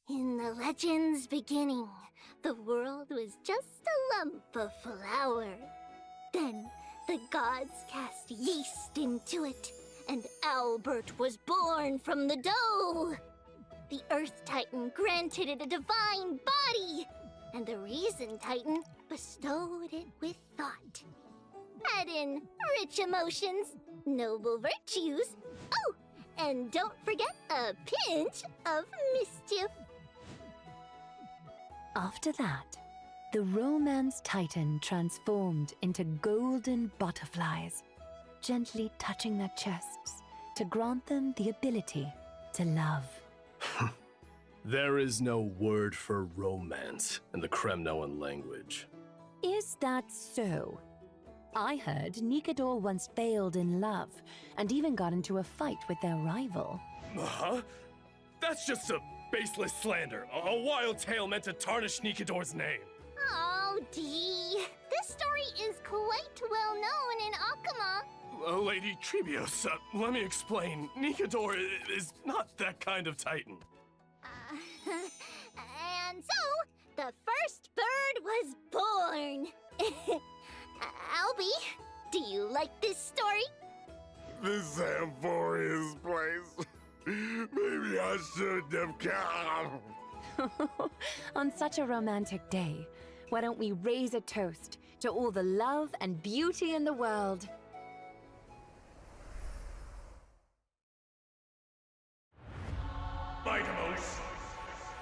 In the legend's beginning, the world was just a lump of flour. Then the gods cast yeast into it, and Albert was born from the dough. The Earth Titan granted it a divine body, and the Reason Titan bestowed it with thought. Add in rich emotions, noble virtues, oh, and don't forget a pinch of mischief. After that, the Romance Titan transformed into golden butterflies, gently touching their chests to grant them the ability to love. There is no word for romance in the Kremnoan language. Is that so? I heard Nikador once failed in love and even got into a fight with their rival. Huh? That's just a baseless slander, a wild tale meant to tarnish Nikador's name. Oh, Dee. This story is quite well known in Akama. Lady Trebios, let me explain. Nikador is not that kind of titan. And so, the first bird was born. Albie, do you like this story? This Amphoria's place. Maybe I shouldn't have come. On such a romantic day, why don't we raise a toast to all the love and beauty in the world? Mightimos,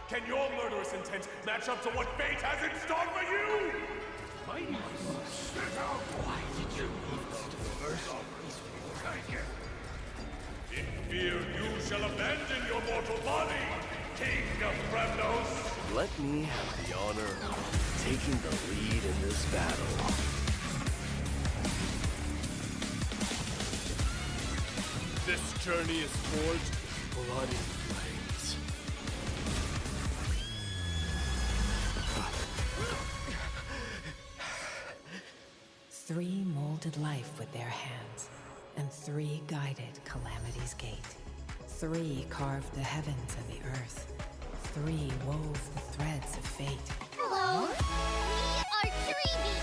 can your murderous intent match up to what fate has in store for you? Mightimos, why did you in fear you shall abandon your mortal body, King of Kremnos. Let me have the honor of taking the lead in this battle. This journey is forged with bloody flames. Three molded life with their hands, and three guided Calamity's gate. Three carved the heavens and the earth. Three wove the threads of fate. Hello, we are Treeby,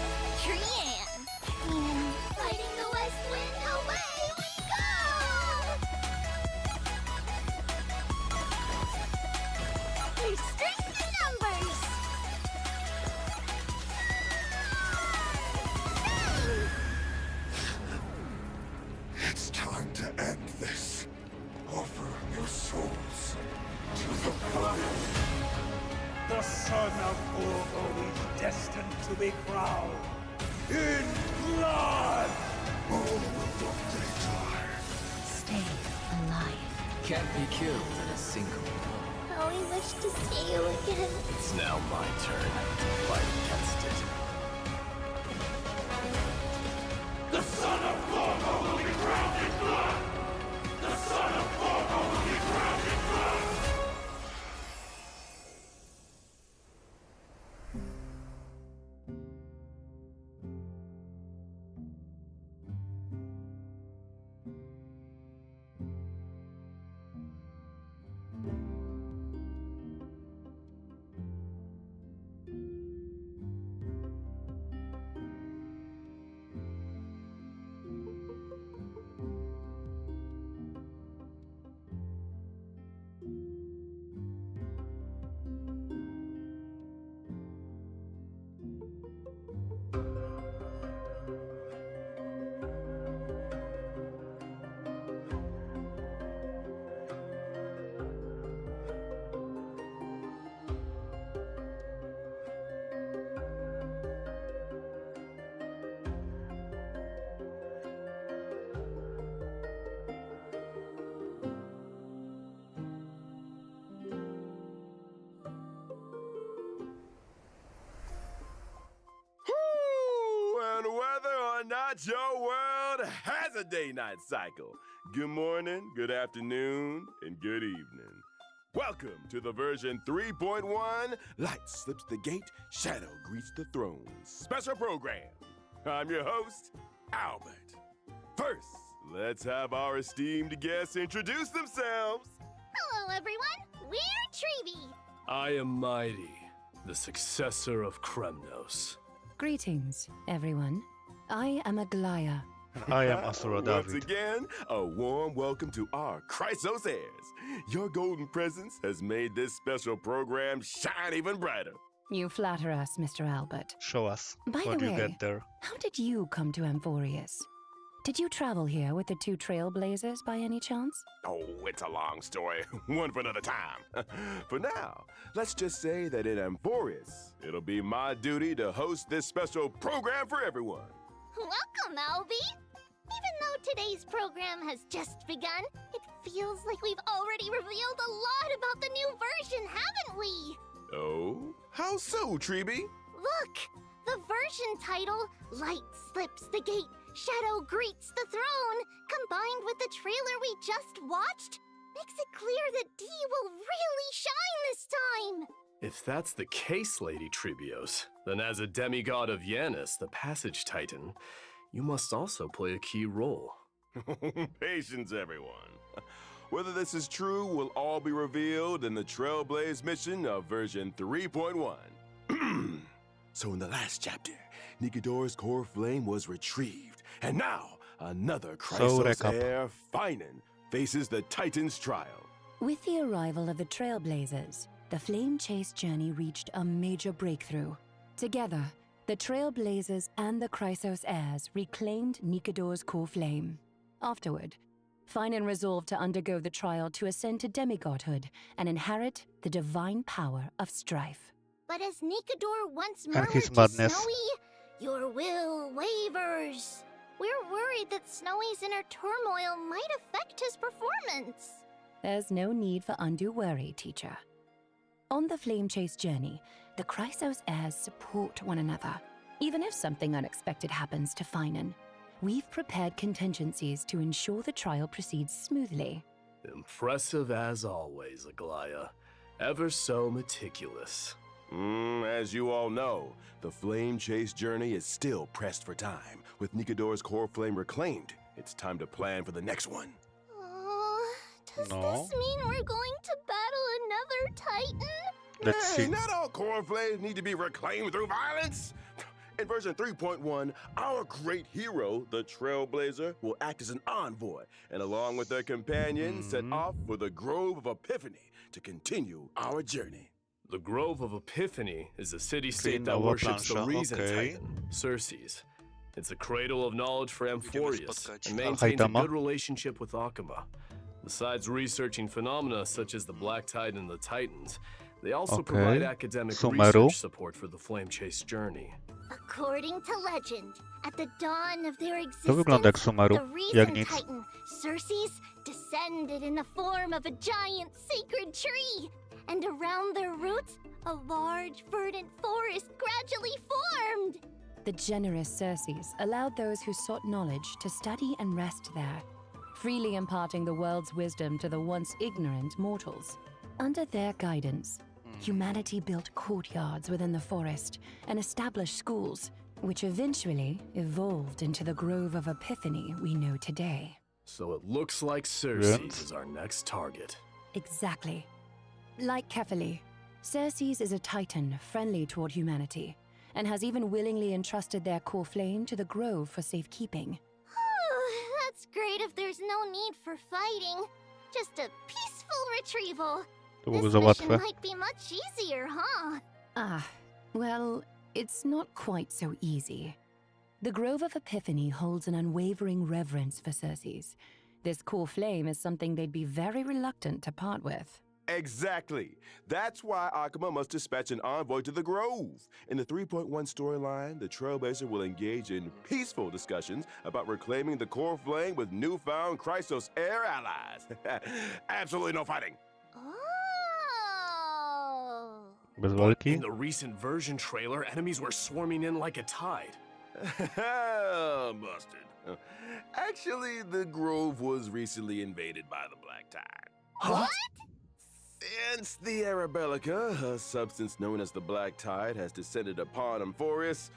Trian. And fighting the west wind, away we go! We're strength in numbers! It's time to end this. Offer your souls to the blood. The son of Urgo is destined to be crowned in blood! All of the daytime. Stay alive. Can't be killed in a single blow. How we wish to see you again. It's now my turn to fight against it. The son of Urgo will be crowned in blood! The son of Urgo will be crowned in blood! And whether or not your world has a day-night cycle, good morning, good afternoon, and good evening. Welcome to the version 3.1, Light Slips the Gate, Shadow Greets the Throne special program. I'm your host, Albert. First, let's have our esteemed guests introduce themselves. Hello, everyone. We're Treeby. I am mighty, the successor of Kremnos. Greetings, everyone. I am Aglaya. And I am Asura Once David. again, a warm welcome to our Chrysos heirs. Your golden presence has made this special program shine even brighter. You flatter us, Mr. Albert. Show us. By What the do you way, get there? how did you come to Amphorius? Did you travel here with the two trailblazers by any chance? Oh, it's a long story. One for another time. For now, let's just say that in Amphorius, it'll be my duty to host this special program for everyone. Welcome, Albie! Even though today's program has just begun, it feels like we've already revealed a lot about the new version, haven't we? Oh? How so, Treeby? Look! The version title, Light Slips the Gate, Shadow Greets the Throne, combined with the trailer we just watched, makes it clear that D will really shine this time! If that's the case, Lady Tribios, then as a demigod of Yanis, the Passage Titan, you must also play a key role. Patience, everyone. Whether this is true will all be revealed in the Trailblaze mission of version 3.1. So in the last chapter, Nikodor's core flame was retrieved, and now another Chrysos recap. heir, Finan, faces the Titan's trial. With the arrival of the Trailblazers, the Flame Chase journey reached a major breakthrough. Together, the Trailblazers and the Chrysos heirs reclaimed Nikodor's core flame. Afterward, Finan resolved to undergo the trial to ascend to demigodhood and inherit the divine power of strife. But as Nikodor once And murmured his to madness. Snowy, your will wavers. We're worried that Snowy's inner turmoil might affect his performance. There's no need for undue worry, teacher. On the Flame Chase journey, the Chrysos heirs support one another. Even if something unexpected happens to Finan, we've prepared contingencies to ensure the trial proceeds smoothly. Impressive as always, Aglaya. Ever so meticulous. As you all know, the Flame Chase journey is still pressed for time. With Nikodor's core flame reclaimed, it's time to plan for the next one. Does No. this mean we're going to battle another Titan? Let's see. Not all core flames need to be reclaimed through violence. In version 3.1, our great hero, the Trailblazer, will act as an envoy, and along with their companions, set off for the Grove of Epiphany to continue our journey. The Grove of Epiphany is a city-state that Nova worships the Plansha, Reason okay. Titan, Circes. It's a cradle of knowledge for Amphorius and maintains a Haitama. good relationship with Akuma. Besides researching phenomena such as the Black Tide and the Titans, they also Okay. provide academic Sumeru. research support for the Flame Chase journey. According to legend, at the dawn of their To existence, wygląda jak Sumeru, the jak Reason nic. Titan, Circes, descended in the form of a giant sacred tree. And around their roots, a large verdant forest gradually formed. The generous Circes allowed those who sought knowledge to study and rest there, freely imparting the world's wisdom to the once ignorant mortals. Under their guidance, humanity built courtyards within the forest and established schools, which eventually evolved into the Grove of Epiphany we know today. So it looks like Circes Yes. is our next target. Exactly. Like Kefali, Circes is a titan friendly toward humanity, and has even willingly entrusted their core flame to the Grove for safekeeping. That's great if there's no need for fighting. Just a peaceful retrieval. To byłoby This za mission łatwe. might be much easier, huh? Well, it's not quite so easy. The Grove of Epiphany holds an unwavering reverence for Circes. This core flame is something they'd be very reluctant to part with. Exactly. That's why Akuma must dispatch an envoy to the Grove. In the 3.1 storyline, the Trailblazer will engage in peaceful discussions about reclaiming the core flame with newfound Chrysos heir allies. Absolutely no fighting. Oh. Bez In walki? the recent version trailer, enemies were swarming in like a tide. Busted. Actually, the Grove was recently invaded by the Black Tide. What? Since the Arabellica, a substance known as the Black Tide, has descended upon Amphorius,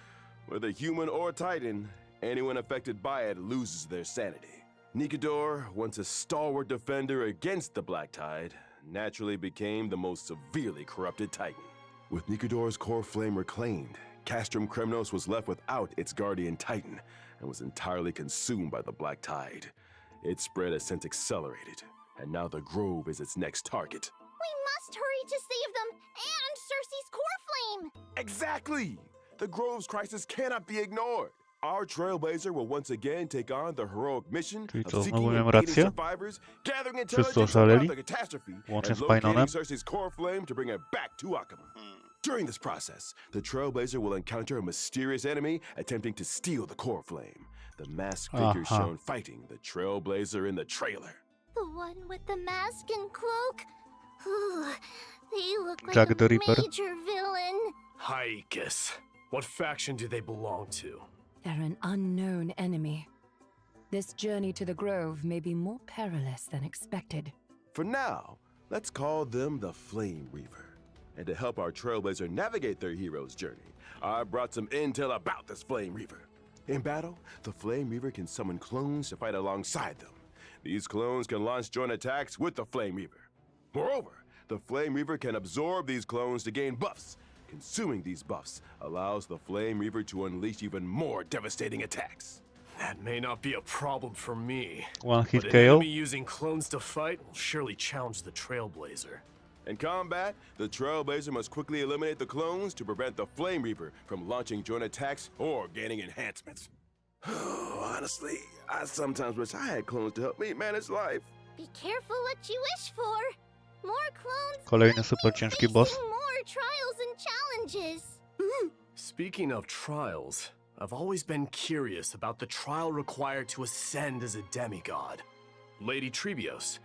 whether human or Titan, anyone affected by it loses their sanity. Nikodor, once a stalwart defender against the Black Tide, naturally became the most severely corrupted Titan. With Nikodor's core flame reclaimed, Castrum Kremnos was left without its guardian Titan and was entirely consumed by the Black Tide. Its spread has since accelerated, and now the Grove is its next target. We must hurry to save them and Cersei's core flame! Exactly! The Grove's crisis cannot be ignored. Our Trailblazer will once again take on the heroic mission Czyli of co, seeking znowu and miałem aiding rację? survivors, gathering Wszyscy intelligence about oszaleli? the catastrophe, Łącznie and z locating Painonem? Cersei's core flame to bring it back to Akama. During this process, the Trailblazer will encounter a mysterious enemy attempting to steal the core flame. The masked figure Aha. shown fighting the Trailblazer in the trailer. The one with the mask and cloak? Ooh, they look like Jack a the Ripper. major villain. Hykes. What faction do they belong to? They're an unknown enemy. This journey to the Grove may be more perilous than expected. For now, let's call them the Flame Reaver. And to help our Trailblazer navigate their hero's journey, I brought some intel about this Flame Reaver. In battle, the Flame Reaver can summon clones to fight alongside them. These clones can launch joint attacks with the Flame Reaver. Moreover, the Flame Reaver can absorb these clones to gain buffs. Consuming these buffs allows the Flame Reaver to unleash even more devastating attacks. That may not be a problem for me. One hit But an KO. enemy using clones to fight will surely challenge the Trailblazer. In combat, the Trailblazer must quickly eliminate the clones to prevent the Flame Reaper from launching joint attacks or gaining enhancements. Honestly, I sometimes wish I had clones to help me manage life. Be careful what you wish for. More clones. Kolejny super ciężki boss. Facing more trials and challenges. Speaking of trials, I've always been curious about the trial required to ascend as a demigod. Lady Trebios,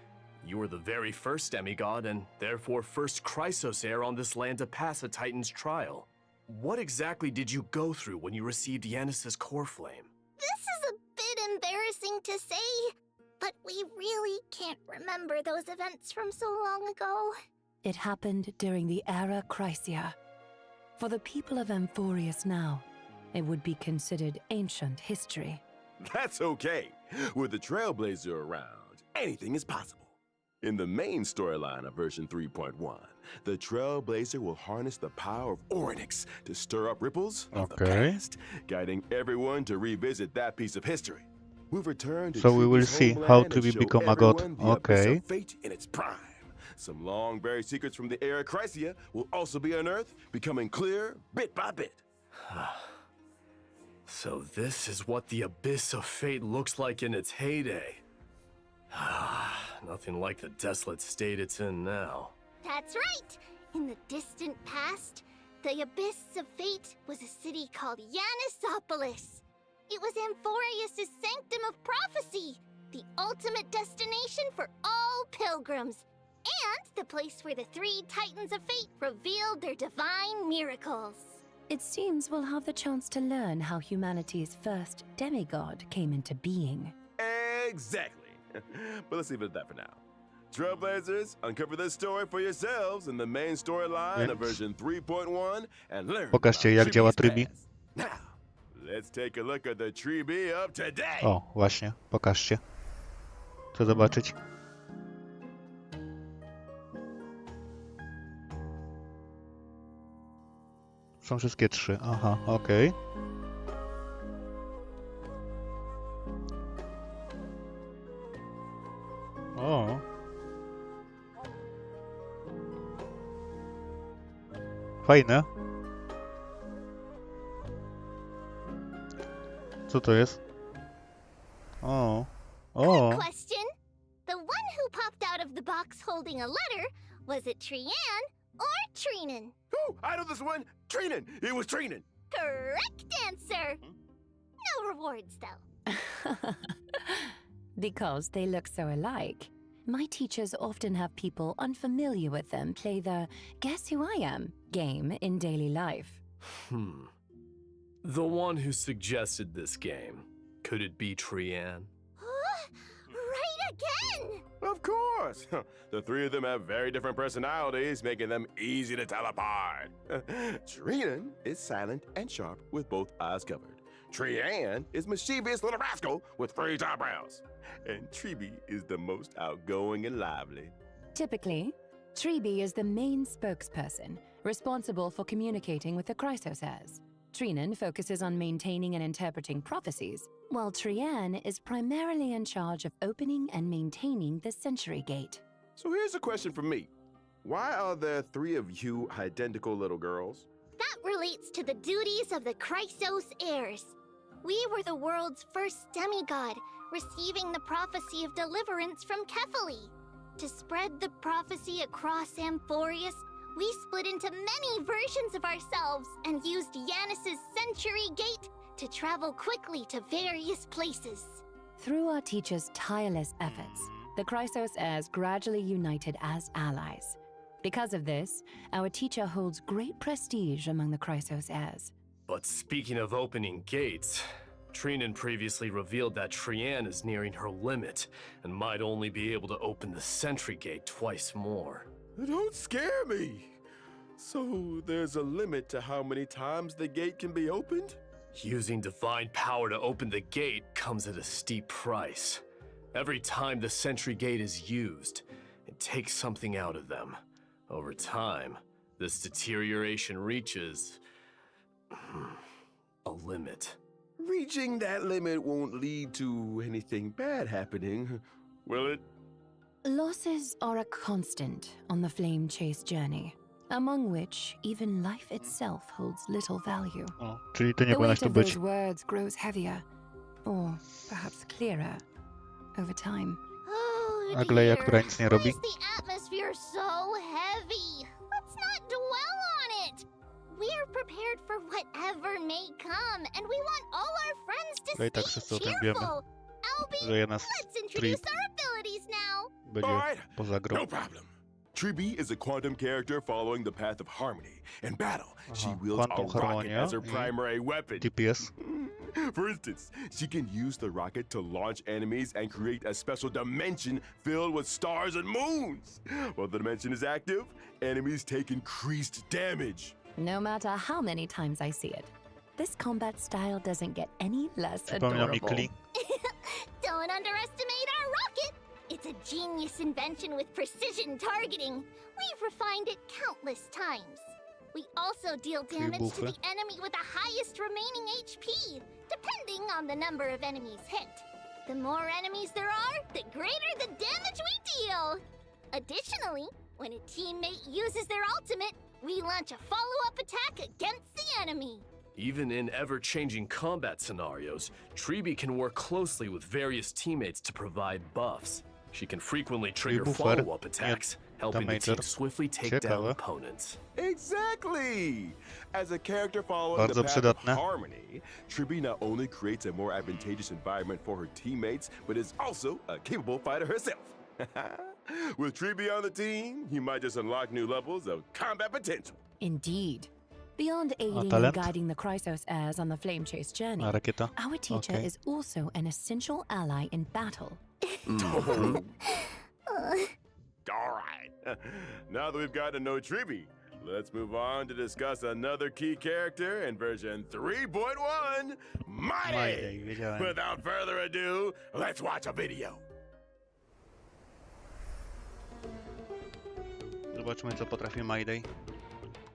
you were the very first demigod and therefore first Chrysos heir on this land to pass a Titan's trial. What exactly did you go through when you received Yanis's core flame? This is a bit embarrassing to say, but we really can't remember those events from so long ago. It happened during the Era Chrysia. For the people of Amphorius now, it would be considered ancient history. That's okay. With the Trailblazer around, anything is possible. In the main storyline of version 3.1, the Trailblazer will harness the power of Orynyx to stir up ripples of the Okay. past, guiding everyone to revisit that piece of history. We've returned to So we will Trebi's see homeland how and to show become a god. everyone the abyss Okay. of fate in its prime. Some long-buried secrets from the era Chrysia will also be unearthed, becoming clear bit by bit. So this is what the Abyss of Fate looks like in its heyday. Nothing like the desolate state it's in now. That's right. In the distant past, the Abyss of Fate was a city called Yanisopolis. It was Amphorius' sanctum of prophecy, the ultimate destination for all pilgrims, and the place where the three Titans of Fate revealed their divine miracles. It seems we'll have the chance to learn how humanity's first demigod came into being. Exactly. But let's leave it at that for now. Trailblazers, uncover this story for yourselves in the main storyline of Więc- version 3.1 and learn Pokażcie, about jak działa Treebee's Treebee. past. Now, let's take a look at the Treebee of today. O, właśnie, pokażcie. Chcę zobaczyć. Są wszystkie trzy. Aha, okej. O. Fajne. Co to jest? O. O. Question. The one who popped out of the box holding a letter, was it Trian or Trinan? Ooh, I know this one. Treenan. It was Treenan. Correct answer. No rewards, though. Because they look so alike. My teachers often have people unfamiliar with them play the Guess Who I Am game in daily life. The one who suggested this game, could it be Trian? Right again! Of course. The three of them have very different personalities, making them easy to tell apart. Treenan is silent and sharp with both eyes covered. Trian is mischievous little rascal with fringed eyebrows. And Treebee is the most outgoing and lively. Typically, Treby is the main spokesperson, responsible for communicating with the Chrysos. Trinan focuses on maintaining and interpreting prophecies, while Trian is primarily in charge of opening and maintaining the Century Gate. So here's a question for me. Why are there 3 of you identical little girls? That relates to the duties of the Chrysos heirs. We were the world's first demigod, receiving the prophecy of deliverance from Kefali. To spread the prophecy across Amphorius, we split into many versions of ourselves and used Yanis's Century Gate to travel quickly to various places. Through our teacher's tireless efforts, the Chrysos heirs gradually united as allies. Because of this, our teacher holds great prestige among the Chrysos heirs. But speaking of opening gates, Trinan previously revealed that Trian is nearing her limit and might only be able to open the Sentry Gate twice more. Don't scare me! So there's a limit to how many times the gate can be opened? Using divine power to open the gate comes at a steep price. Every time the Sentry Gate is used, it takes something out of them. Over time, this deterioration reaches a limit. Reaching that limit won't lead to anything bad happening, will it? Losses are a constant on the Flame Chase journey, among which even life itself holds little value. O, czyli ty nie The powinnaś weight tu of być. those words grows heavier, or perhaps clearer, over time. Oh Agleja, dear. która nic nie Why robi. is the atmosphere so heavy? Let's not dwell on it. We're prepared for whatever may come, and we want all our friends to No i tak stay wszyscy o tym wiemy, cheerful. Albie, że jedna z let's introduce Trib our abilities now. będzie Alright, poza grą. no problem. Treby is a quantum character following the path of harmony. In battle, she Aha, wields a quantum rocket harmonia as her i primary weapon. TPS. For instance, she can use the rocket to launch enemies and create a special dimension filled with stars and moons. While the dimension is active, enemies take increased damage. No matter how many times I see it, this combat style doesn't get any less Przypomina mi adorable. Kli. Don't underestimate our rocket. It's a genius invention with precision targeting. We've refined it countless times. We also deal damage to the enemy with the highest remaining HP, depending on the number of enemies hit. The more enemies there are, the greater the damage we deal. Additionally, when a teammate uses their ultimate, we launch a follow-up attack against the enemy. Even in ever-changing combat scenarios, Treby can work closely with various teammates to provide buffs. She can frequently trigger buffer, follow-up attacks, helping the damager. team swiftly take down Ciekawe. opponents. Exactly! As a character following Bardzo the path of przydatne. harmony, Treby not only creates a more advantageous environment for her teammates, but is also a capable fighter herself. With Treby on the team, you might just unlock new levels of combat potential. Indeed. Beyond aiding and talent? guiding the Chrysos heirs on the Flame Chase journey, A rakieta. our teacher Okay. is also an essential ally in battle. All right. Now that we've gotten to know Treby, let's move on to discuss another key character in version 3.1, Mighty! Mighty, wiedziałem. Without further ado, let's watch a video. Zobaczmy, co potrafi Mayday.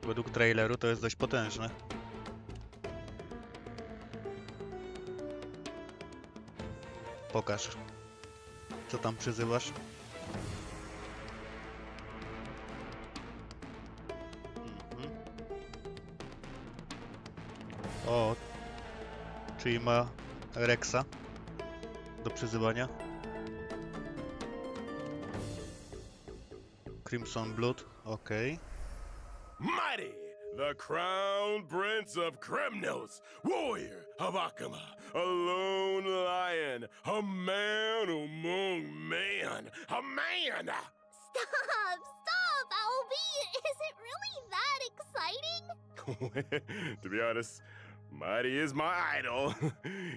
Według traileru to jest dość potężne. Pokaż. Co tam przyzywasz? Mhm. O, czyli ma Rexa do przyzywania. Crimson Blood, okej. Mighty, the crown prince of Kremnos, warrior of Akama, a lone lion, a man among men, a man! Stop, Albie! Is it really that exciting? To be honest, Mighty is my idol.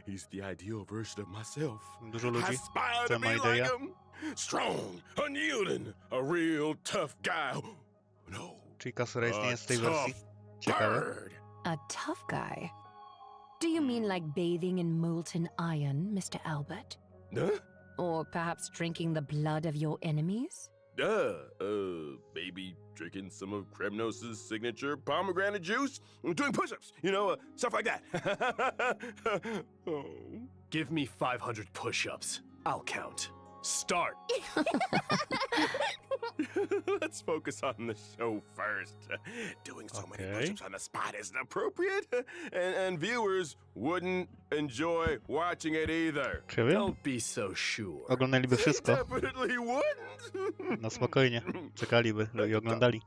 He's the ideal version of myself. Dużo I ludzi aspire chce to be like Maydeya. him. Strong, unyielding, a real tough guy. No, Czyli Kasura nie jest w tej tough wersji. Ciekawe. bird. A tough guy? Do you mean like bathing in molten iron, Mr. Albert? Huh? Or perhaps drinking the blood of your enemies? Maybe drinking some of Kremnos' signature pomegranate juice, doing push-ups, stuff like that. Oh. Give me 500 push-ups. I'll count. Start! Let's focus on the show first. Doing so many Okay. push-ups on the spot isn't appropriate, and viewers wouldn't enjoy watching it either. Czy wiem? Don't be so sure. Oglądaliby wszystko. Definitely wouldn't. No spokojnie. Czekaliby i oglądali.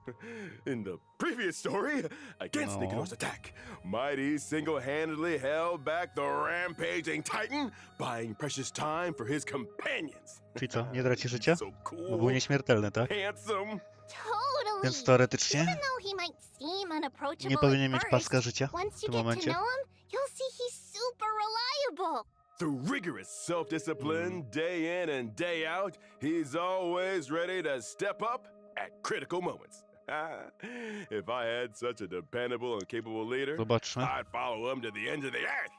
In the previous story, against No. Niconor's attack, Mighty single-handedly held back the rampaging Titan, buying precious time for his companions. Czyli co, nie traci życia? So Bo cool, był nieśmiertelny, tak? handsome. Totally. Więc teoretycznie Even though he might seem unapproachable nie powinien at mieć first, paska życia once w you tym get to momencie. know him, you'll see he's super reliable. Through rigorous self-discipline, day in and day out, he's always ready to step up at critical moments. If I had such a dependable and capable leader, Zobaczmy. I'd follow him to the ends of the earth.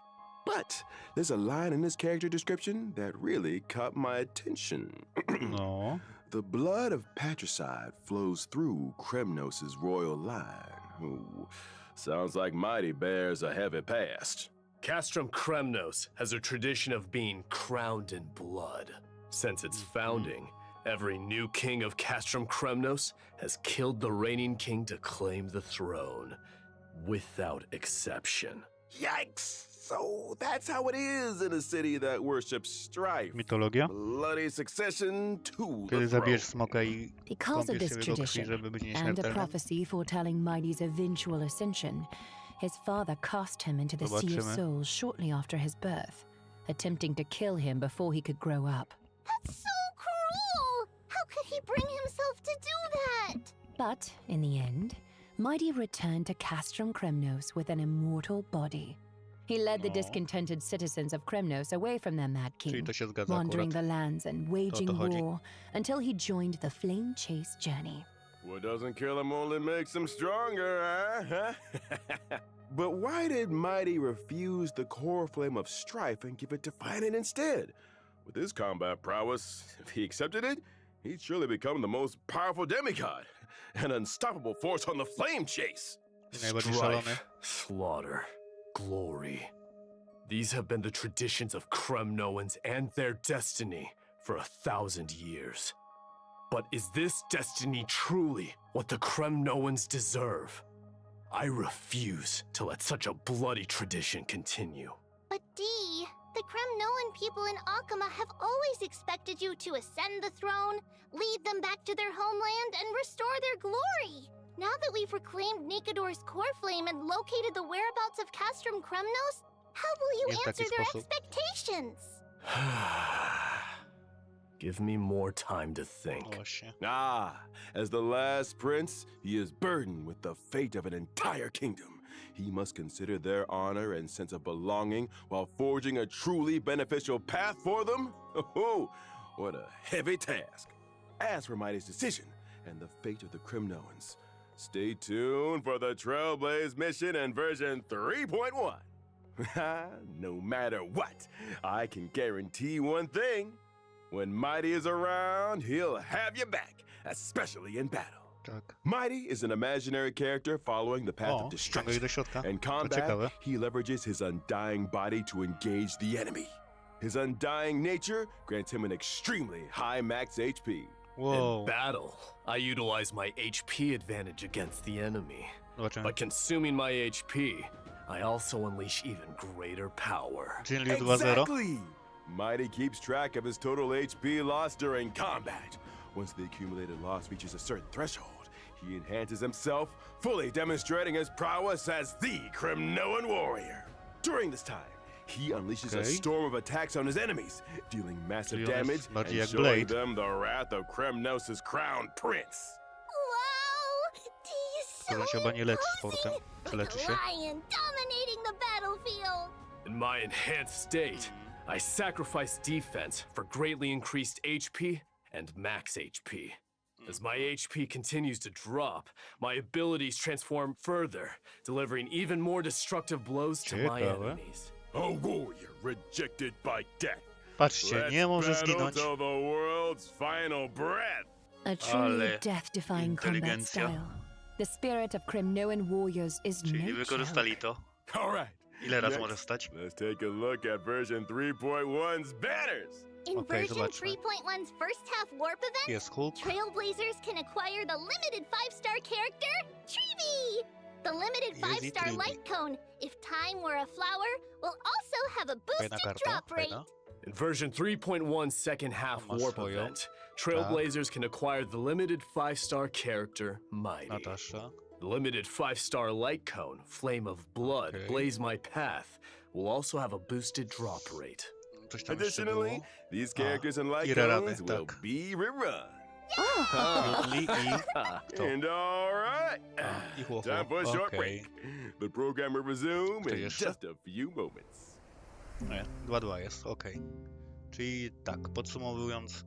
But there's a line in this character description that really caught my attention. No. The blood of patricide flows through Kremnos' royal line. Ooh, sounds like Mighty bears a heavy past. Castrum Kremnos has a tradition of being crowned in blood. Since its founding, every new king of Castrum Kremnos has killed the reigning king to claim the throne, without exception. Yikes! So that's how it is in a city that worships strife. Mitologia. Bloody succession to Kiedy the zabijesz throne. smoka i Because of kąpiesz this się w jego krwi, tradition żeby być and a nieśmiertelnym. prophecy foretelling Mighty's eventual ascension, his father cast him into the Sea of Zobaczymy. Souls shortly after his birth, attempting to kill him before he could grow up. That's so cruel! How could he bring himself to do that? But in the end, Mighty returned to Castrum Kremnos with an immortal body. He led the No. discontented citizens of Kremnos away from their mad Czyli king, to się zgadza wandering akurat. the lands and waging chodzi. war until he joined the Flame Chase journey. What doesn't kill him only makes him stronger, huh? But why did Mighty refuse the core flame of strife and give it to Finan instead? With his combat prowess, if he accepted it, he'd surely become the most powerful demigod, an unstoppable force on the flame chase. Najbardziej szalony. Strife, slaughter, glory. These have been the traditions of Kremnoans and their destiny for 1,000 years. But is this destiny truly what the Kremnoans deserve? I refuse to let such a bloody tradition continue. But Dee, the Kremnoan people in Akama have always expected you to ascend the throne, lead them back to their homeland, and restore their glory. Now that we've reclaimed Nikodor's core flame and located the whereabouts of Castrum Kremnos, how will you Jest answer taki their sposób. expectations? Give me more time to think. Właśnie. As the last prince, he is burdened with the fate of an entire kingdom. He must consider their honor and sense of belonging while forging a truly beneficial path for them? Oh, what a heavy task. As for Mighty's decision and the fate of the Kremnoans, stay tuned for the Trailblaze mission in version 3.1. No matter what, I can guarantee one thing. When Mighty is around, he'll have you back, especially in battle. Tak. Mighty is an imaginary character following the path O, of ściąga ich do destruction. środka. In To combat, ciekawe. he leverages his undying body to engage the enemy. His undying nature grants him an extremely high max HP. Wow. In battle, I utilize my HP advantage against the enemy. Zobaczymy. By consuming my HP, I also unleash even greater power. Dzień 2-0. Exactly! Mighty keeps track of his total HP loss during combat. Once the accumulated loss reaches a certain threshold, he enhances himself, fully demonstrating his prowess as the Kremnoan warrior. During this time, he unleashes a Okay. storm of attacks on his enemies, dealing massive Czyli on damage jest bardziej and jak showing Blade. them the wrath of Kremnos' crowned prince. Wow! Dee is so To on się chyba nie leczy sportem. Czy like leczy a się? lion dominating the battlefield. In my enhanced state, I sacrifice defense for greatly increased HP and max HP. As my HP continues to drop, my abilities transform further, delivering even more destructive blows to my Ciekawe. enemies. A warrior rejected by death. Patrzcie, nie może Let's battle zginąć. till the world's final breath. A truly Ale death-defying combat inteligencja. style. The spirit of Kremnoan warriors is Czyli no wykorzystali joke. to. All right. Ile razy Next, może stać? let's take a look at version 3.1's banners. In Okay, version zobaczmy. 3.1's first half warp event, Jest Hulk. Trailblazers can acquire the limited 5-star character, Treevee! The limited Jest i 5-star Treevee. light cone, if time were a flower, will also have a Fajna boosted karta, drop rate. fajna. In version 3.1's second half Masz warp swoją. event, Trailblazers can acquire the limited 5-star character Mighty. Natasza. The limited 5-star light cone, Flame of Blood, Okay. Blaze My Path, will also have a boosted drop rate. Coś tam jeszcze było. Additionally, these characters and light i rerany, cones will tak. be rerun. Jutli i... Kto? And all right, I Chłocho. time for a short Okej. break. The program will resume Kto in jeszcze? just a few moments. Nie, 2-2 jest, okej. Czyli tak, podsumowując,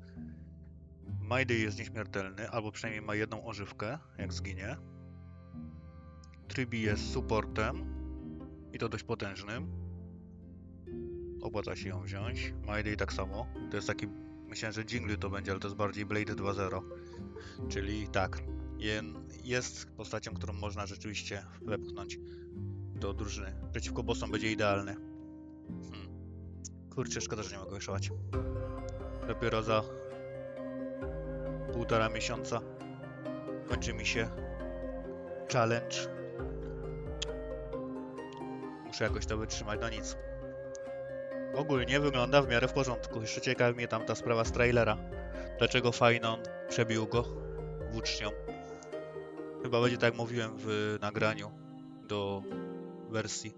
Mayday jest nieśmiertelny, albo przynajmniej ma jedną ożywkę, jak zginie. Treevee jest supportem i to dość potężnym. Opłaca się ją wziąć. Mayday tak samo. To jest taki, myślałem, że Jingly to będzie, ale to jest bardziej Blade 2.0. Czyli tak, jest postacią, którą można rzeczywiście wepchnąć do drużyny. Przeciwko bossom będzie idealny. Kurczę, szkoda, że nie mogę wyszywać. Dopiero za 1,5 miesiąca kończy mi się challenge. Muszę jakoś to wytrzymać, no nic. Ogólnie wygląda w miarę w porządku. Jeszcze ciekawi mnie tam ta sprawa z trailera. Dlaczego Fajnon przebił go włócznią? Chyba będzie tak jak mówiłem w nagraniu do wersji,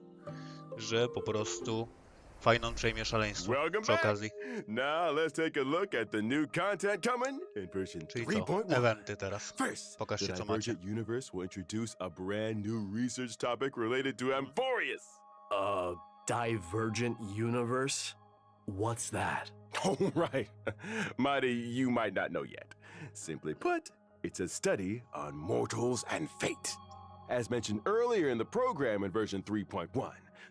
że po prostu Fajnon przejmie szaleństwo Welcome przy back. okazji. Now let's take a look at the new content coming in version Czyli co? 3.1. Eventy teraz. First, Pokażcie, the co macie. Divergent Universe will introduce a brand new research topic related to Amphorius. Divergent universe? What's that? Oh, right. Mighty, you might not know yet. Simply put, it's a study on mortals and fate. As mentioned earlier in the program in version 3.1,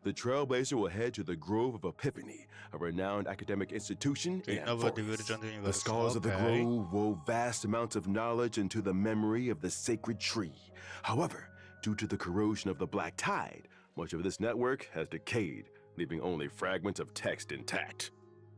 the Trailblazer will head to the Grove of Epiphany, a renowned academic institution Czyli in nowe Amphorius. Divergent The Universe. scholars of the Okej. Grove wove vast amounts of knowledge into the memory of the sacred tree. However, due to the corrosion of the Black Tide, much of this network has decayed, leaving only fragments of text intact.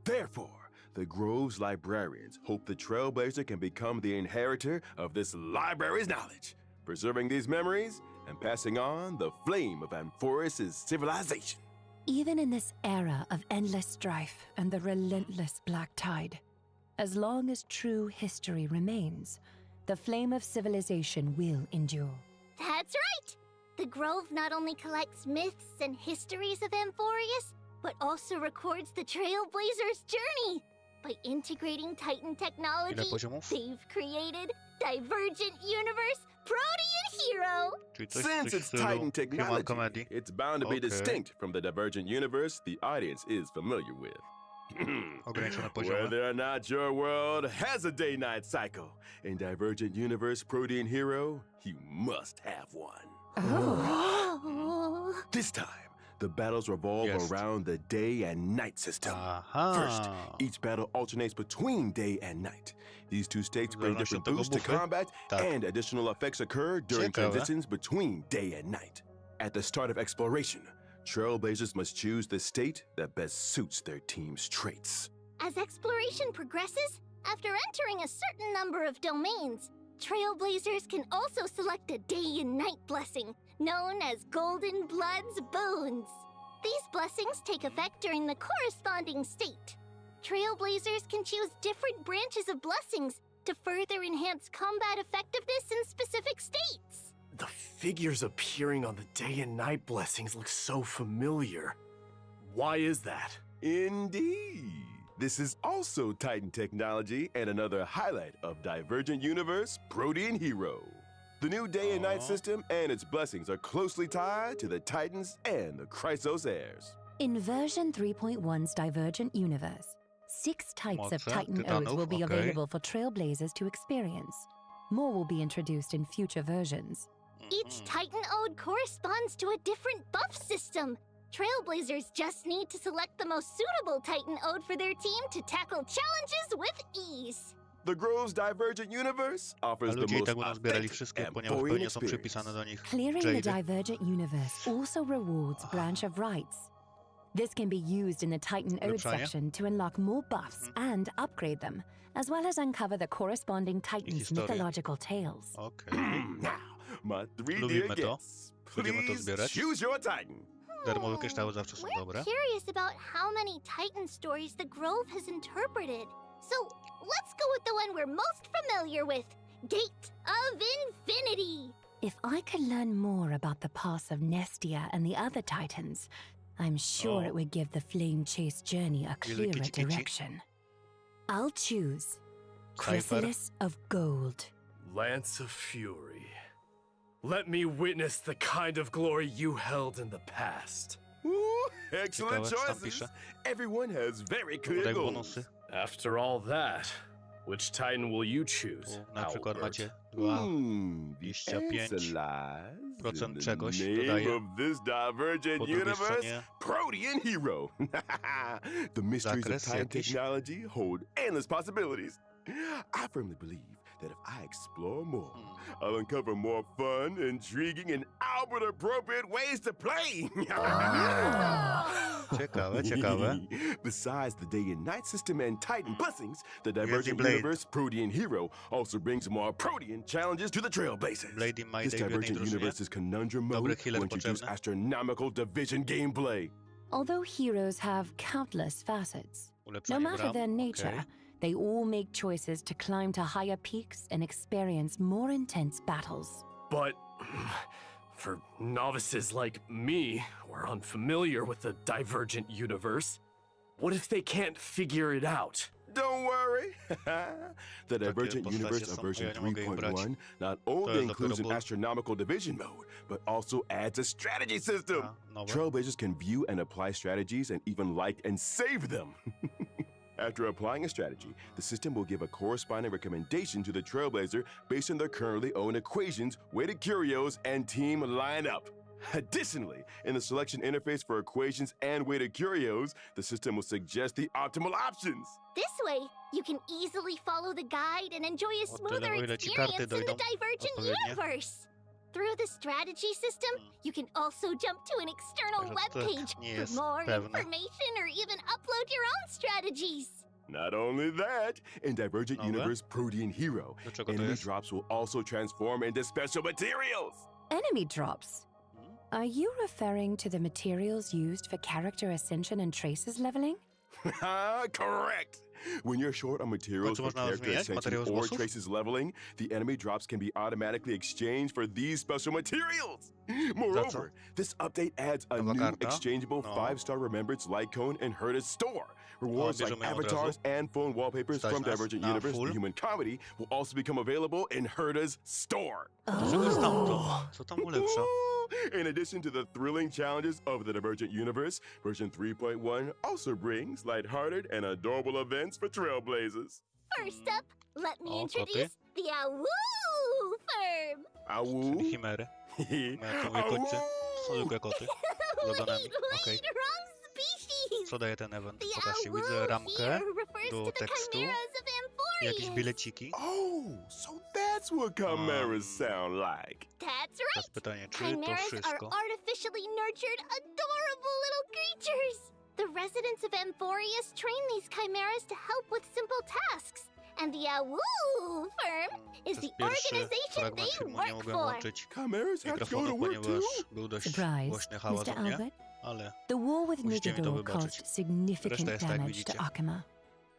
Therefore, the Grove's librarians hope the Trailblazer can become the inheritor of this library's knowledge, preserving these memories and passing on the flame of Amphorus' civilization. Even in this era of endless strife and the relentless black tide, as long as true history remains, the flame of civilization will endure. That's right! The Grove not only collects myths and histories of Amphorius, but also records the Trailblazer's journey. By integrating Titan technology, Ile poziomów? they've created Divergent Universe Protean Hero! Czyli coś, Since coś w it's stylu Titan Human technology, Comedy. it's bound to be Okay. distinct from the Divergent Universe the audience is familiar with. Ograniczone poziomy. Whether or not your world has a day-night cycle, in Divergent Universe Protean Hero, you must have one. Oh. This time, the battles revolve Jest. around the day and night system. Aha. First, each battle alternates between day and night. These two states bring zależności different od tego boosts to buffy. combat, Tak. and additional effects occur during Ciekawe. transitions between day and night. At the start of exploration, Trailblazers must choose the state that best suits their team's traits. As exploration progresses, after entering a certain number of domains, Trailblazers can also select a day and night blessing, known as Golden Blood's Boons. These blessings take effect during the corresponding state. Trailblazers can choose different branches of blessings to further enhance combat effectiveness in specific states. The figures appearing on the day and night blessings look so familiar. Why is that? Indeed. This is also Titan technology and another highlight of Divergent Universe Protean Hero. The new day and night system and its blessings are closely tied to the Titans and the Chrysos heirs. In version 3.1's Divergent Universe, 6 types of Moce Titan Tytanów, Odes will be okej. available for Trailblazers to experience. More will be introduced in future versions. Each Titan Ode corresponds to a different buff system. Trailblazers just need to select the most suitable Titan Ode for their team to tackle challenges with ease. The Grove's Divergent Universe A offers the ludzie i most tak będą zbierali authentic wszystkie, and ponieważ boring pewnie są experience. przypisane do nich Clearing the jady. Divergent universe also rewards Branch of Rights. This can be used in the Titan Ode Ulepszanie? section to unlock more buffs and upgrade them, as well as uncover the corresponding Titan's historię. mythological tales. Okej. Now, my three Lubimy dear to. guests, Będziemy to please zbierać. choose your Titan. Darmowe kryształy zawsze są We're dobre. curious about how many Titan stories the Grove has interpreted. So let's go with the one we're most familiar with, Gate of Infinity. If I could learn more about the past of Nestia and the other Titans, I'm sure Oh. it would give the Flame Chase journey a clearer kici, kici. direction. I'll choose Cypher. Chrysalis of Gold. Lance of Fury. Let me witness the kind of glory you held in the past. Ooh, excellent Ciekawe, co tam choices. pisze. Everyone has very clear Daj goals. bonusy. After all that, which Titan will you choose, Tu na przykład Albert? macie 2. The 25% answer lies procent in the czegoś name dodaje. of this divergent Po drugiej universe, stronie Protean Hero. The mysteries of zakres time jakiś. technology hold endless possibilities. I firmly believe that if I explore more, I'll uncover more fun, intriguing, and Albert-appropriate ways to play. Ciekawe, ciekawe. Besides the day and night system and Titan blessings, the Divergent Blade. Universe Protean Hero also brings more Protean challenges to the Trailblazers. Blade in my This debiutnej Divergent drużynie. Universe's conundrum Dobry mode healer will introduce potrzebny. astronomical division gameplay. Although heroes have countless facets, no Ulepszanie matter bram. their nature, okej. they all make choices to climb to higher peaks and experience more intense battles. But for novices like me, who are unfamiliar with the divergent universe, what if they can't figure it out? Don't worry. The Divergent postacie Universe of są, a version ja nie mogę ich brać. 3.1 not To only jest includes dopiero an astronomical division mode, but also adds a strategy system. A, nowe. Trailblazers can view and apply strategies and even like and save them. After applying a strategy, the system will give a corresponding recommendation to the Trailblazer based on their currently owned equations, weighted curios, and team lineup. Additionally, in the selection interface for equations and weighted curios, the system will suggest the optimal options. This way, you can easily follow the guide and enjoy a O smoother tyle, o ile ci karty experience in the dojdą Divergent odpowiednie. Universe. Through the strategy system, you can also jump to an external Także to webpage nie for jest more pewne. information or even upload your own strategies. Not only that, in Divergent Nowe? Universe Protean Hero, Do czego to enemy jest? drops will also transform into special materials. Enemy drops. Are you referring to the materials used for character ascension and traces leveling? Correct. When you're short on materials końcu for można character zmieniać ascension materiały z or bossów? traces leveling, the enemy drops can be automatically exchanged for these special materials. Moreover, this update adds a Nowa new karta? exchangeable No. 5-star Remembrance light cone in Herta's store. Rewards like bierzemy ją od avatars razu. and phone wallpapers Stać from nas Divergent na Universe, full. the Human Comedy, will also become available in Herta's store. Dlaczego jest tamto? Co tam ulepsza? In addition to the thrilling challenges of the Divergent Universe, version 3.1 also brings lighthearted and adorable events for Trailblazers. First up, let me O, co ty? introduce the Awoo firm. Awoo. Chimery. Mają tu kocie. Są zwykłe koty. Z logonami. Okej. wrong species. Co daje ten event? The Pokażcie. Awoo Widzę ramkę here refers do to the tekstu chimeras of i jakieś Amphorius. bileciki. Oh, so that's what chimeras sound like. That's Teraz right. pytanie, czy to Chimeras are wszystko? artificially nurtured, adorable little creatures. The residents of Amphorius train these chimeras to help with simple tasks. And the Awoo firm is Przez the pierwszy organization fragment they filmu nie work mogłem for. włączyć Chimeras have to go to mikrofonu, work too? ponieważ był dość Surprise, głośny hałas Mr. u mnie, Albert. ale The war with Musicie mi to Nigador wybaczyć. caused significant Reszta jest tak, damage widzicie. to Akima.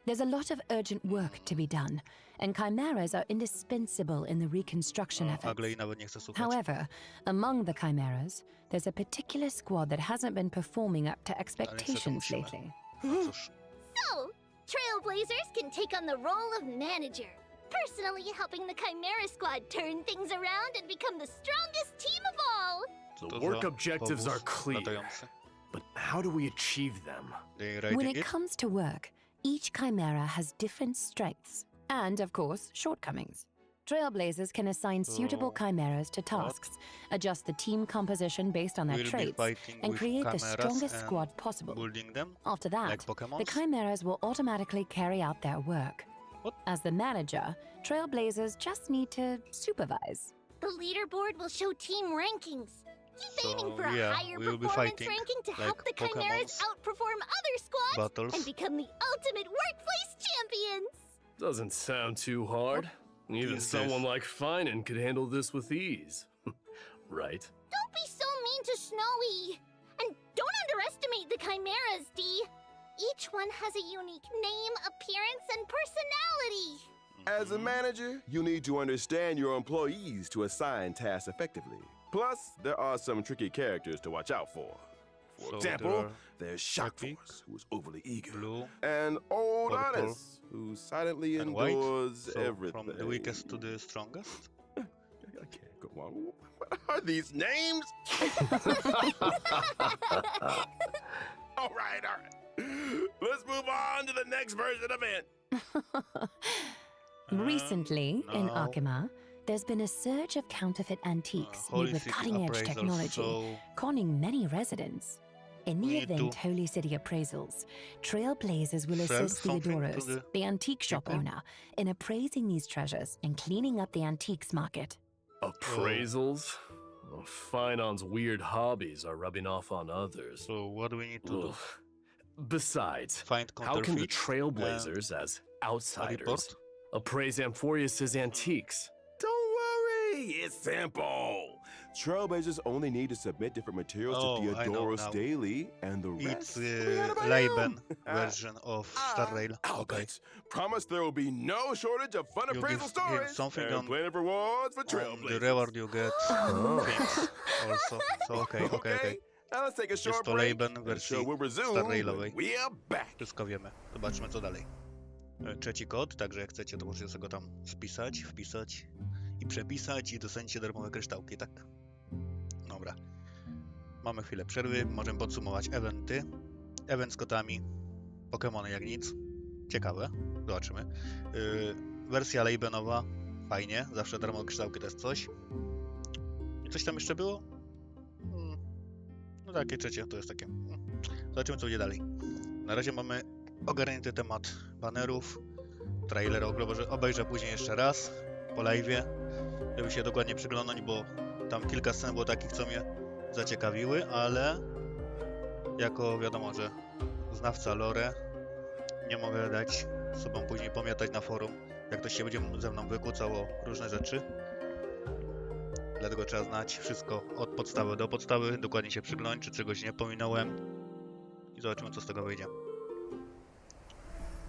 There's a lot of urgent work to be done, and chimeras are indispensable in the reconstruction o, efforts. Agley nawet nie chce słuchać. However, among the chimeras, there's a particular squad that hasn't been performing up to niestety expectations musimy. lately. No cóż, So, Trailblazers can take on the role of manager, personally helping the Chimera Squad turn things around and become the strongest team of all. The to work za objectives powóz are clear, latający. but how do we achieve them? Day When riding it it? comes to work, each chimera has different strengths and, of course, shortcomings. Trailblazers can assign suitable So, chimeras to tasks, adjust the team composition based on their We'll be traits, fighting and with create the chimeras strongest and squad possible. building them After like that, the Pokemons. chimeras will automatically carry out their work. As the manager, Trailblazers just need to supervise. The leaderboard will show team rankings. Keep So, aiming for a yeah, higher we will be performance fighting ranking to help like the Chimeras Pokemons outperform other squads battles. and become the ultimate workplace champions. Doesn't sound too hard. Even is someone this? like Finan could handle this with ease. Right? Don't be so mean to Snowy. And don't underestimate the Chimeras, D. Each one has a unique name, appearance, and personality. As a manager, you need to understand your employees to assign tasks effectively. Plus, there are some tricky characters to watch out for. For So example, there are there's Shock Epic, Force, who is overly eager, Blue, and Old Purple, Honest, who silently and white. endures So everything. from the weakest to the strongest. Okay, come on. What are these names? all right. Let's move on to the next version of it. Recently, in now, Arkema, there's been a surge of counterfeit antiques Holy made with City cutting-edge appraisals, technology, so conning many residents. In the we need event to Holy City Appraisals, Trailblazers will sell assist something to Theodoros, the antique shop people. owner, in appraising these treasures and cleaning up the antiques market. Appraisals? Well, Finan's weird hobbies are rubbing off on others. so what do we need to do? Ugh. Besides, Find how can the counterfeit Trailblazers, as and outsiders, report? appraise Amphorius's antiques? Don't worry, it's simple. Trailblazers only need to submit different materials Oh, to I know Theodoros now. daily, and the It's rest will be handled by Laban him. version of Star Rail. Okay. Albert, promise there will be no shortage of fun You appraisal give him stories something and on- plenty of rewards for On Trailblazers. the reward you get things also. So okay. Now let's take a short to break, Laban and wersji so we'll resume Star Railowej. when we are back. Wszystko wiemy. Zobaczmy co dalej. Trzeci kod, także jak chcecie to możecie sobie go tam spisać, wpisać i przepisać i dostaniecie darmowe kryształki, tak? Dobra. Mamy chwilę przerwy, możemy podsumować eventy. Event z kotami. Pokemony jak nic. Ciekawe. Zobaczymy. Wersja Labanowa. Fajnie. Zawsze darmowe kryształki to jest coś. I coś tam jeszcze było? No takie trzecie, to jest takie. Zobaczymy co będzie dalej. Na razie mamy ogarnięty temat banerów. Trailer obejrzę później jeszcze raz po live'ie, żeby się dokładnie przyglądać, bo tam kilka scen było takich, co mnie zaciekawiły, ale jako wiadomo, że znawca lore nie mogę dać sobą później pomiatać na forum, jak ktoś się będzie ze mną wykłócał o różne rzeczy. Dlatego trzeba znać wszystko od podstawy do podstawy, dokładnie się przyglądać, czy czegoś nie pominąłem i zobaczymy co z tego wyjdzie.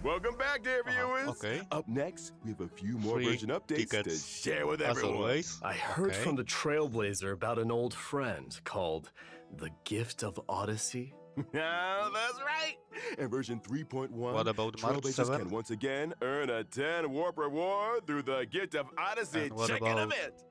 Welcome back, dear viewers. Okay. Up next, we have a few more Free version updates to tickets, share with as everyone. always. I heard Okay. from the Trailblazer about an old friend called the Gift of Odyssey. Yeah, that's right. In version 3.1, What about March Trailblazers 7? can once again earn a 10 warp reward through the Gift of Odyssey And what check-in about- event.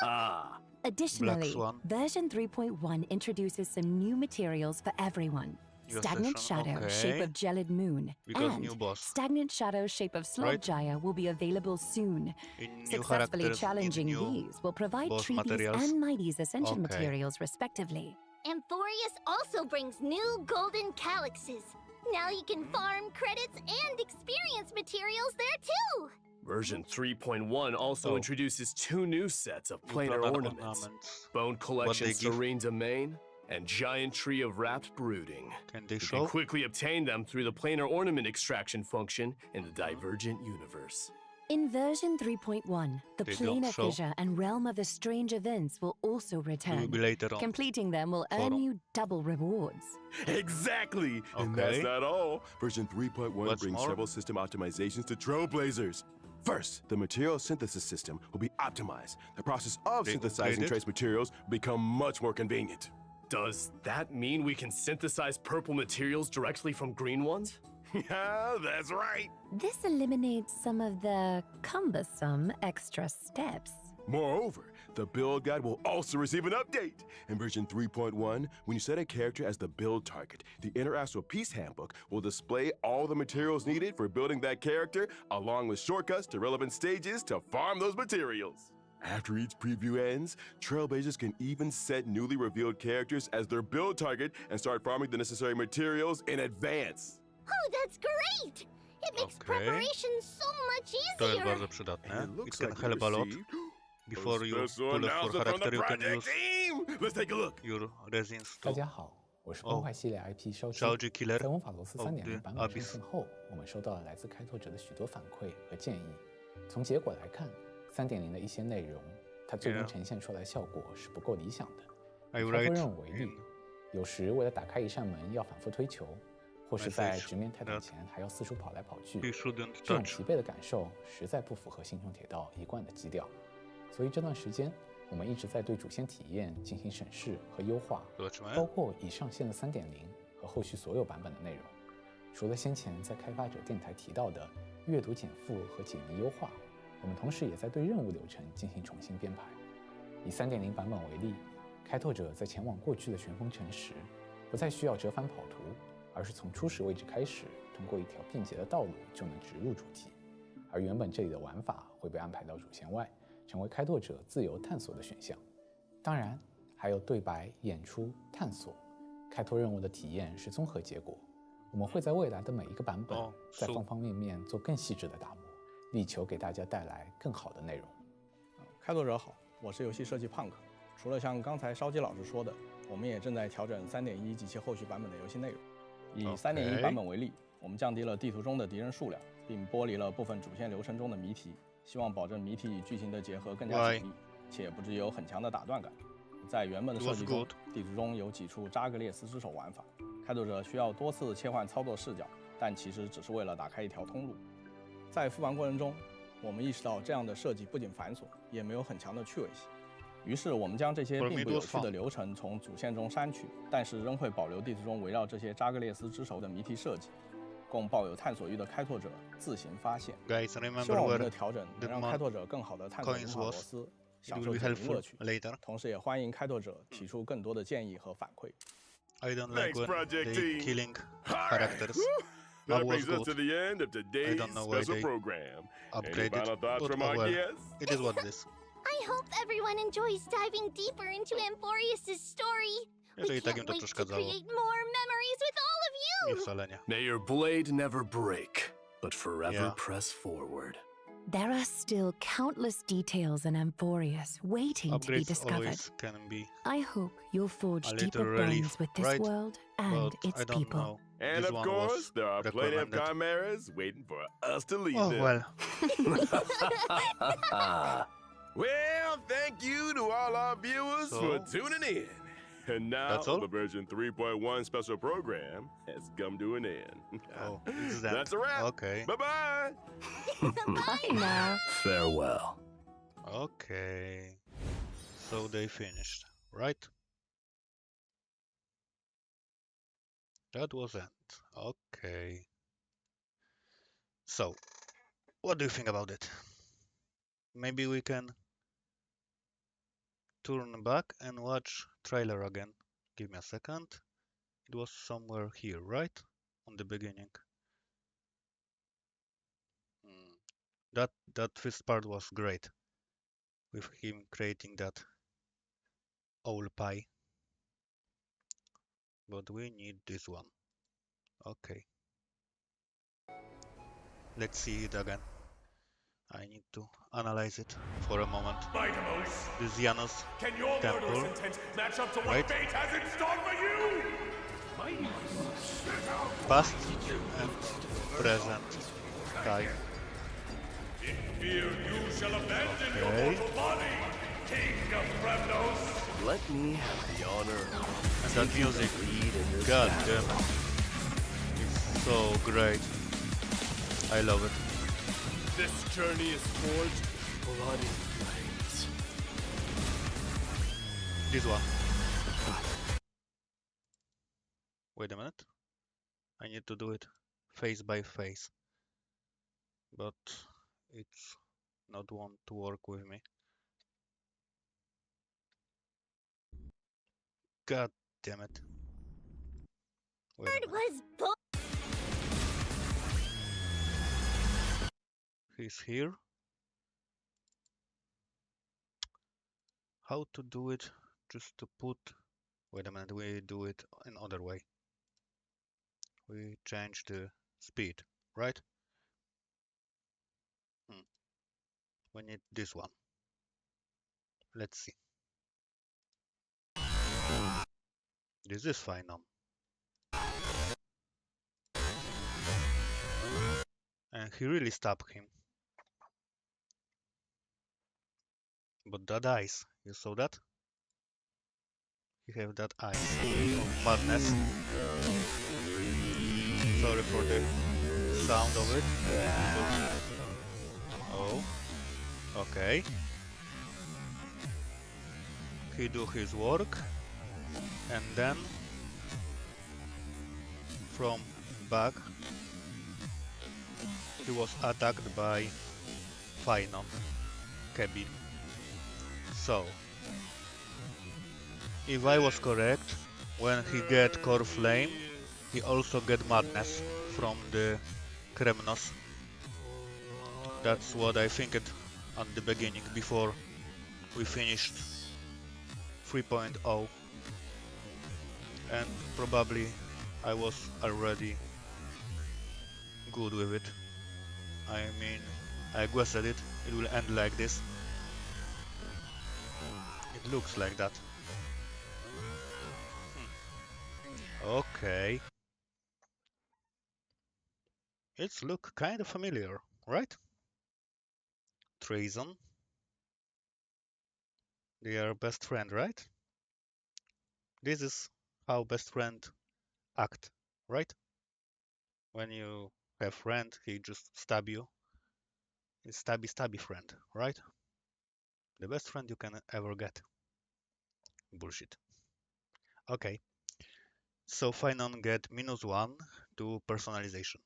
Ah. Additionally, Swan. version 3.1 introduces some new materials for everyone. Your Stagnant session, Shadow, shape okay. of Gelid Moon, Because and new boss. Stagnant Shadow, shape of Right. Sludgyre will be available soon. In new Successfully characters, challenging in new these will provide boss Treaties materials. and Mighty's Ascension Okay. materials, respectively. Amphorius also brings new golden calyxes. Now you can farm credits and experience materials there too. Version 3.1 also Oh. introduces 2 new sets of planar planar ornaments. Bone they Collection give? Serene Domain and Giant Tree of Wrapped Brooding. Can they You can show? quickly obtain them through the planar ornament extraction function in the Divergent universe. In version 3.1, the They don't planar show. fissure and realm of the strange events will also It will return. be later on. Completing them will earn Forum. you double rewards. Exactly. And that's Okay. not all. Version 3.1 What's brings more? several system optimizations to Trailblazers. First, the material synthesis system will be optimized. The process of They synthesizing upgraded? trace materials will become much more convenient. Does that mean we can synthesize purple materials directly from green ones? Yeah, that's right. This eliminates some of the cumbersome extra steps. Moreover, the build guide will also receive an update. In version 3.1, when you set a character as the build target, the Interastral Peace Handbook will display all the materials needed for building that character, along with shortcuts to relevant stages to farm those materials. After each preview ends, Trailblazers can even set newly revealed characters as their build target and start farming the necessary materials in advance. Oh, that's great! It makes Okay. preparation so much To jest easier. bardzo przydatne. And it It looks can like you help a lot. received Before a you special pull a for announcement from the character, you can project use team. Let's take a look. your resins 大 to 家好，我是崩坏系列 IP 烧鸡。 Shauji Killer 在文法罗斯 of 3.0 the 版本 Abyss 上线后，我们收到了来自开拓者的许多反馈和建议。从结果来看，3.0的一些内容，它最终 Yeah. 呈现出来的效果是不够理想的。 I 以开 write 拓任务为例 in，有时为了打开一扇门要反复推球，或是在 Message 直面泰坦 that 前还要四处跑来跑去。 you shouldn't 这种 touch. 疲惫的感受实在不符合星穹铁道一贯的基调，所以这段时间我们一直在对主线体验进行审视和优化， Zobaczymy. 包括已上线的3.0和后续所有版本的内容。除了先前在开发者电台提到的阅读减负和解谜优化，我们同时也在对任务流程进行重新编排。以3.0版本为例，开拓者在前往过去的旋风城时，不再需要折返跑图，而是从初始位置开始，通过一条便捷的道路就能直入主题。而原本这里的玩法会被安排到主线外，成为开拓者自由探索的选项。当然，还有对白、演出、探索。开拓任务的体验是综合结果。我们会在未来的每一个版本，在方方面面做更细致的打磨，力求给大家带来更好的内容。开拓者好，我是游戏设计 Punk。除了像刚才烧鸡老师说的，我们也正在调整3.1及其后续版本的游戏内容。以3.1版本为例，我们降低了地图中的敌人数量，并剥离了部分主线流程中的谜题，希望保证谜题与剧情的结合更加紧密，且不至于有很强的打断感。在原本的设计中，地图中有几处扎格列斯之手玩法，开拓者需要多次切换操作视角，但其实只是为了打开一条通路。在复玩过程中，我们意识到这样的设计不仅繁琐，也没有很强的趣味性。于是我们将这些并不有趣的流程从主线中删去，但是仍会保留地图中围绕这些扎格列斯之手的谜题设计，供抱有探索欲的开拓者自行发现。Guys, 希 remember 望我们 where 的调整能让开拓者更好地探索文法罗斯， it 享 will 受 be 解谜 helpful 乐趣。 later. 同时也欢迎开拓者提出更多的建议和反馈。 I don't like Thanks, when Project they Team. killing All right. characters. That That was brings us to good. the end of I today's don't know why special they program. Any Upgraded. final thoughts But from oh our well. guests? It is what it is. I hope everyone enjoys diving deeper into Amphorius' story. We Jeżeli tak im can't to wait to przeszkadzało. create more memories with all of Nie you. wcale nie. May your blade never break, but forever Yeah. press forward. There are still countless details in Amphorius waiting to be Upgrades discovered. always can be I hope you'll forge a little deeper relief, bonds with this right? world and but I its don't people. know. And This of one course, was there are plenty of recommended. chimeras waiting for us to lead Oh them. well. Well, thank you to all our viewers for tuning in. And now That's all? the version 3.1 special program has come to an end. Oh, this is that. That's a wrap. Okay. Bye-bye. Bye now. Farewell. Okay. So they finished, right? That was it. Okay. So, what do you think about it? Maybe we can turn back and watch trailer again. Give me a second. It was somewhere here, right? On the beginning. That first part was great. With him creating that owl pie. But we need this one. Okay. Let's see it again. I need to analyze it for a moment. Mightimos, This Janus can your temple, murderous intent match up to what right? fate has in store for you? Past and present time. In fear you shall abandon your Okay. mortal body, King of Bramnos. Let me have the honor of And that taking the music, lead in this god battle. damn it. It's so great. I love it. This journey is forged in bloody flames. This one. Wait a minute. I need to do it face by face. But it's not want to work with me. God damn it. Wait a It minute. was bull. He's here. How to do it? Just to put. Wait a minute, we do it another way. We change the speed, right? We need this one. Let's see. This is Finon. And he really stabbed him. But that eyes, you saw that? He have that eyes of madness. Sorry for the sound of it. Oh, okay. He do his work, and then from back he was attacked by Finon cabin. So, if I was correct, when he get core flame, he also get madness from the Kremnos. That's what I think at the beginning, before we finished 3.0, and probably I was already good with it. I mean, I guessed it will end like this. It looks like that. Okay. It's look kind of familiar, right? Treason. They are best friend, right? This is how best friend act, right? When you have friend, he just stab you. It's stabby friend, right? The best friend you can ever get. Bullshit. Okay. So Finon get -1 to personalization.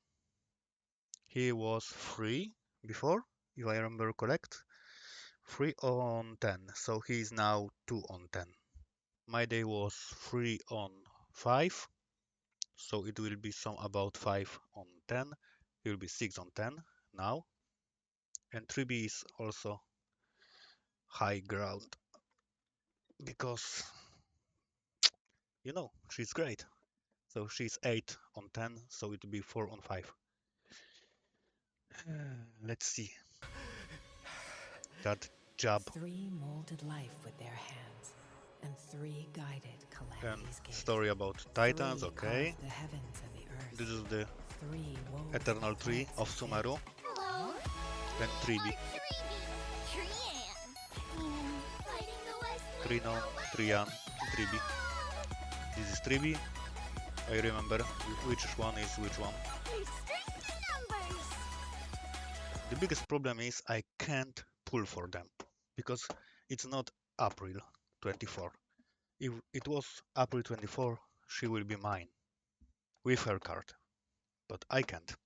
He was 3 before, if I remember correct. 3 on 10, so he is now 2 on 10. My day was 3 on 5, so it will be some about 5 on 10. It will be 6 on 10 now. And 3B is also high ground because, you know, she's great. So she's 8 on 10, so it will be 4 on 5. Let's see. That jab. 3 molded life with their hands, and 3 guided And calamity's gate. story about Titans, 3 okay. carved the heavens and the earth. This is the 3 wove Eternal the Tree threads of fate. Sumeru. Hello, And 3B. Trinon, Trian, 3B. This is 3B. I remember which one is which one. The biggest problem is I can't pull for them because it's not April 24. If it was April 24, she will be mine with her card, but I can't.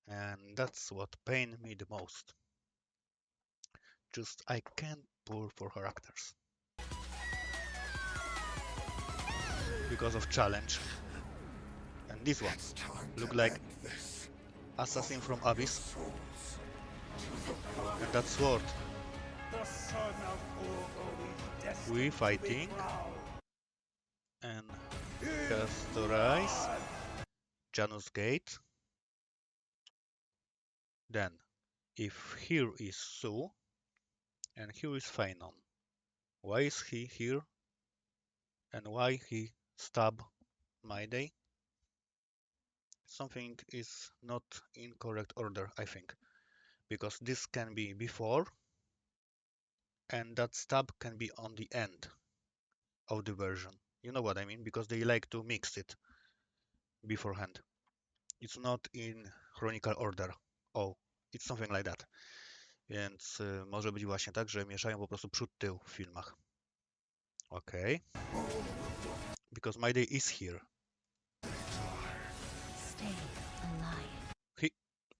And that's what pains me the most. Just I can't pull for her actors because of challenge. And this one look like assassin from Abyss. And that sword. We fighting and Castorize, Janus Gate. Then, if here is Su and here is Finon, why is he here and why he stab my day? Something is not in correct order, I think, because this can be before and that stab can be on the end of the version. You know what I mean? Because they like to mix it beforehand. It's not in chronicle order. Oh, it's something like that. Więc może być właśnie tak, że mieszają po prostu przód, tył w filmach. Okay. Because my day is here. Stay alive.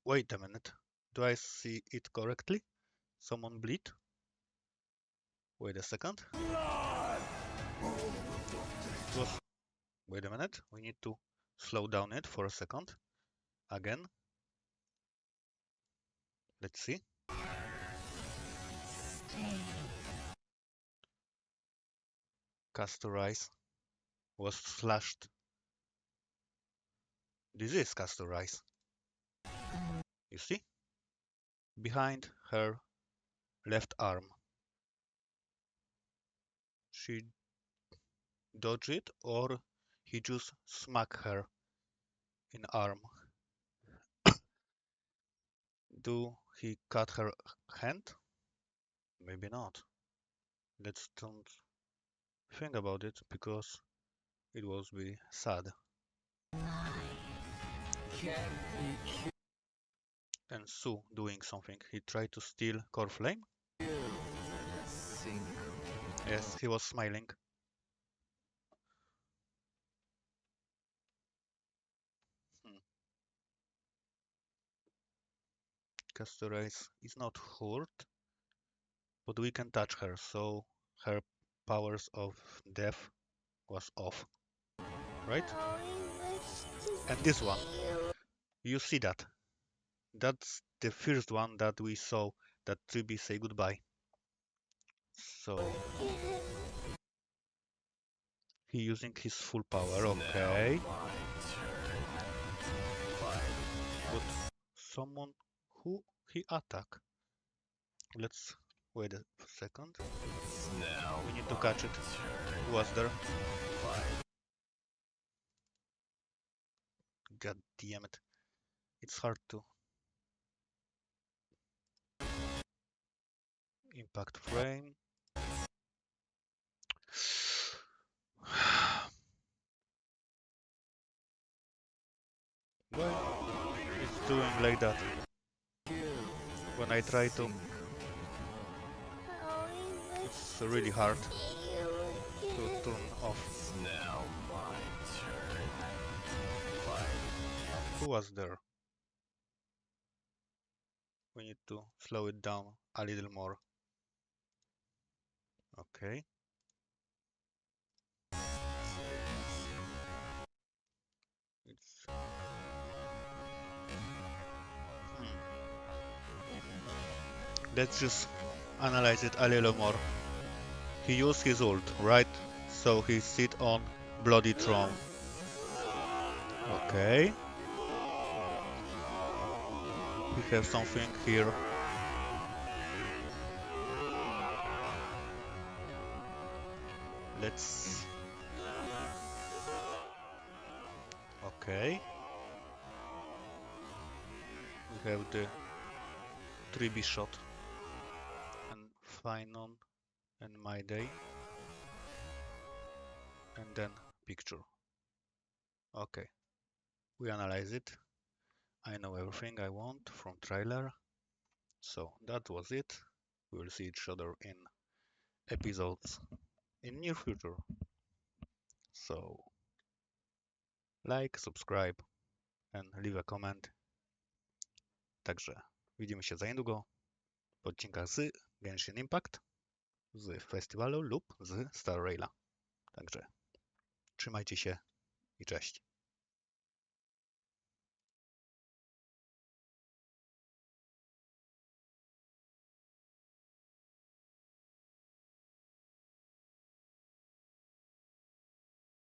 Wait a minute. Do I see it correctly? Someone bleed? Wait a second. Wait a minute. We need to slow down it for a second. Again. Let's see. Stay. Castorize was slashed. This is Castorize. You see? Behind her left arm. She dodged it, or he just smacked her in arm. Do he cut her hand? Maybe not. Let's don't think about it because it will be sad. And Sue doing something. He tried to steal Core Flame? Yes, he was smiling. Castorize is not hurt, but we can touch her, so her powers of death was off. Right? And this one, you see that. That's the first one that we saw that Tribi say goodbye. So he using his full power, okay. But someone who he attack. Let's wait a second. We need to catch it. Who was there? God damn it. It's hard to impact frame. Why it's doing like that? When I try to, it's really hard to turn off. Who was there? We need to slow it down a little more. Okay. It's Let's just analyze it a little more. He used his ult, right? So he sit on Bloody Throne. Okay. We have something here. Let's... Okay. We have the 3B shot. And Finon and My Day. And then picture. Okay. We analyze it. I know everything I want from trailer. So that was it. We will see each other in episodes in near future. So like, subscribe and leave a comment. Także widzimy się za niedługo w odcinkach z Genshin Impact, z festiwalu lub z Star Raila. Także trzymajcie się i cześć.